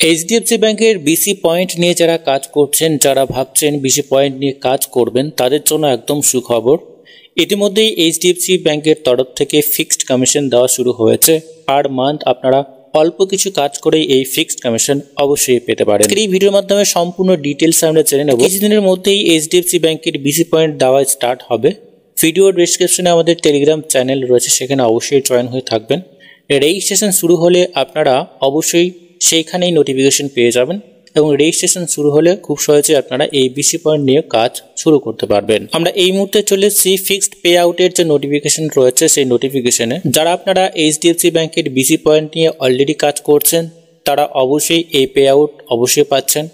HDFC ব্যাংকের BC point নিয়ে যারা কাজ করছেন, যারা ভাবছেন বিসি পয়েন্ট নিয়ে কাজ করবেন, তাদের জন্য একদম সুখবর। ইতিমধ্যেই এইচডিএফসি ব্যাংকের তরফ থেকে ফিক্সড কমিশন দেওয়া শুরু হয়েছে। পার মান্থ আপনারা অল্প কিছু কাজ করেই এই ফিক্সড কমিশন অবশ্যই পেতে পারেন। এই ভিডিওর মাধ্যমে সম্পূর্ণ ডিটেলস আমরা জেনে নেব। কিছুদিনের মধ্যেই এইচডিএফসি ব্যাংকের বিসি পয়েন্ট দেওয়া স্টার্ট হবে। ভিডিও ডেসক্রিপশনে আমাদের টেলিগ্রাম চ্যানেল রয়েছে, সেখানে অবশ্যই জয়েন হয়ে থাকবেন। রেজিস্ট্রেশন শুরু হলে আপনারা অবশ্যই সেইখানেই নোটিফিকেশন পেয়ে যাবেন এবং রেজিস্ট্রেশন শুরু হলে খুব সহজে আপনারা এই বিসি পয়েন্ট নিয়ে কাজ শুরু করতে পারবেন। আমরা এই মুহূর্তে চলে এসেছি ফিক্সড পে আউটের যে নোটিফিকেশন রয়েছে সেই নোটিফিকেশনে। যারা আপনারা এইচডিএফসি ব্যাংকের বিসি পয়েন্ট নিয়ে অলরেডি কাজ করছেন, তারা অবশ্যই এই পে আউট অবশ্যই পাচ্ছেন।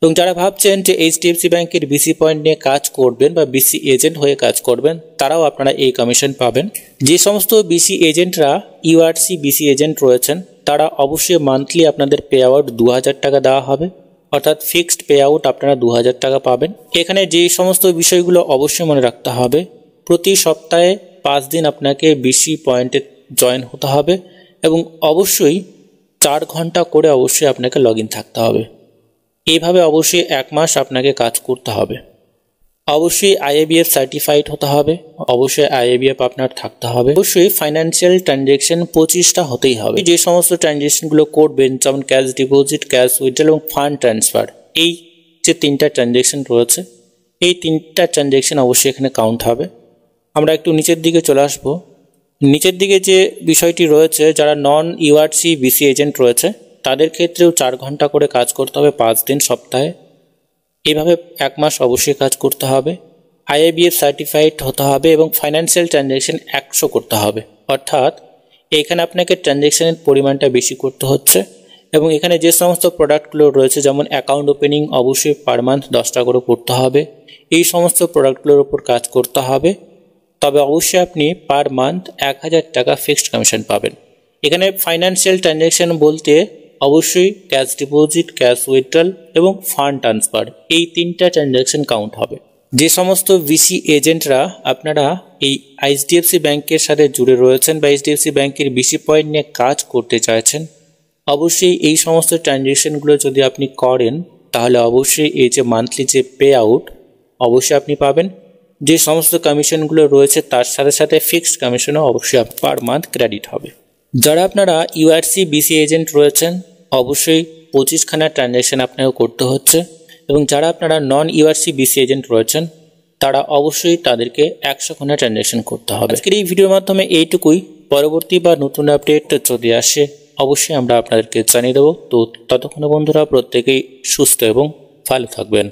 এবং যারা ভাবছেন যে এইচডিএফসি ব্যাংকের বিসি পয়েন্ট নিয়ে কাজ করবেন বা বিসি এজেন্ট হয়ে কাজ করবেন, তারাও আপনারা এই কমিশন পাবেন। যে সমস্ত বিসি এজেন্টরা ইউআরসি বিসি এজেন্ট রয়েছেন, তারা অবশ্যই মান্থলি আপনাদের পে আউট 2000 টাকা দেওয়া হবে, অর্থাৎ ফিক্সড পে আউট আপনারা 2000 টাকা পাবেন। এখানে যে সমস্ত বিষয়গুলো অবশ্যই মনে রাখতে হবে, প্রতি সপ্তাহে 5 দিন আপনাকে বিসি পয়েন্টে জয়েন হতে হবে এবং অবশ্যই 4 ঘন্টা করে অবশ্যই আপনাকে লগ ইন থাকতে হবে। এইভাবে অবশ্যই 1 মাস আপনাকে কাজ করতে হবে। অবশ্যই আইএবিএফ সার্টিফাইড হতে হবে, অবশ্যই আইএবিএফ আপনার থাকতে হবে। অবশ্যই ফাইন্যান্সিয়াল ট্রানজ্যাকশন 25টা হতেই হবে। যে সমস্ত ট্রানজ্যাকশনগুলো করবেন, যেমন ক্যাশ ডিপোজিট, ক্যাশ উইথড্রল এবং ফান্ড ট্রান্সফার, এই যে 3টা ট্রানজ্যাকশন রয়েছে, এই 3টা ট্রানজ্যাকশন অবশ্যই এখানে কাউন্ট হবে। আমরা একটু নিচের দিকে চলে আসবো। নিচের দিকে যে বিষয়টি রয়েছে, যারা নন ইউআরসি বিসি এজেন্ট রয়েছে, তাদের ক্ষেত্রেও 4 ঘন্টা করে কাজ করতে হবে 5 দিন সপ্তাহে। এইভাবে 1 মাস অবশ্যই কাজ করতে হবে। আইএবিএফ সার্টিফাইড হতে হবে এবং ফাইন্যান্সিয়াল ট্রানজ্যাকশন 100 করতে হবে, অর্থাৎ এখানে আপনাকে ট্রানজ্যাকশনের পরিমাণটা বেশি করতে হচ্ছে। এবং এখানে যে সমস্ত প্রোডাক্টগুলো রয়েছে, যেমন অ্যাকাউন্ট ওপেনিং অবশ্যই পার মান্থ 10টা করে করতে হবে। এই সমস্ত প্রোডাক্টগুলোর উপর কাজ করতে হবে। তবে অবশ্যই আপনি পার মান্থ 1000 টাকা ফিক্সড কমিশন পাবেন। এখানে ফাইন্যান্সিয়াল ট্রানজ্যাকশন বলতে অবশ্যই ক্যাশ ডিপোজিট, ক্যাশ উইথড্রল এবং ফান্ড ট্রান্সফার, এই 3টা ট্রানজ্যাকশন কাউন্ট হবে। যে সমস্ত বিসি এজেন্টরা আপনারা এই এইচডিএফসি ব্যাংকের সাথে জুড়ে রয়েছেন বা এইচডিএফসি ব্যাংকের বিসি পয়েন্ট নিয়ে কাজ করতে চাইছেন, অবশ্যই এই সমস্ত ট্রানজ্যাকশনগুলো যদি আপনি করেন, তাহলে অবশ্যই এই যে মান্থলি যে পে আউট অবশ্যই আপনি পাবেন। যে সমস্ত কমিশনগুলো রয়েছে তার সাথে সাথে ফিক্সড কমিশনও অবশ্যই পার মান্থ ক্রেডিট হবে। যারা আপনারা ইউআরসি বিসি এজেন্ট রয়েছেন, অবশ্যই 25খানা ট্রানজ্যাকশন আপনাকে করতে হচ্ছে। এবং যারা আপনারা নন ইউআরসি বিসি এজেন্ট রয়েছেন, তারা অবশ্যই তাদেরকে 100খানা ট্রানজ্যাকশন করতে হবে। আজকের এই ভিডিওর মাধ্যমে এইটুকুই। পরবর্তী বা নতুন আপডেট যদি আসে, অবশ্যই আমরা আপনাদেরকে জানিয়ে দেবো। তো ততক্ষণে বন্ধুরা প্রত্যেকেই সুস্থ এবং ভালো থাকবেন।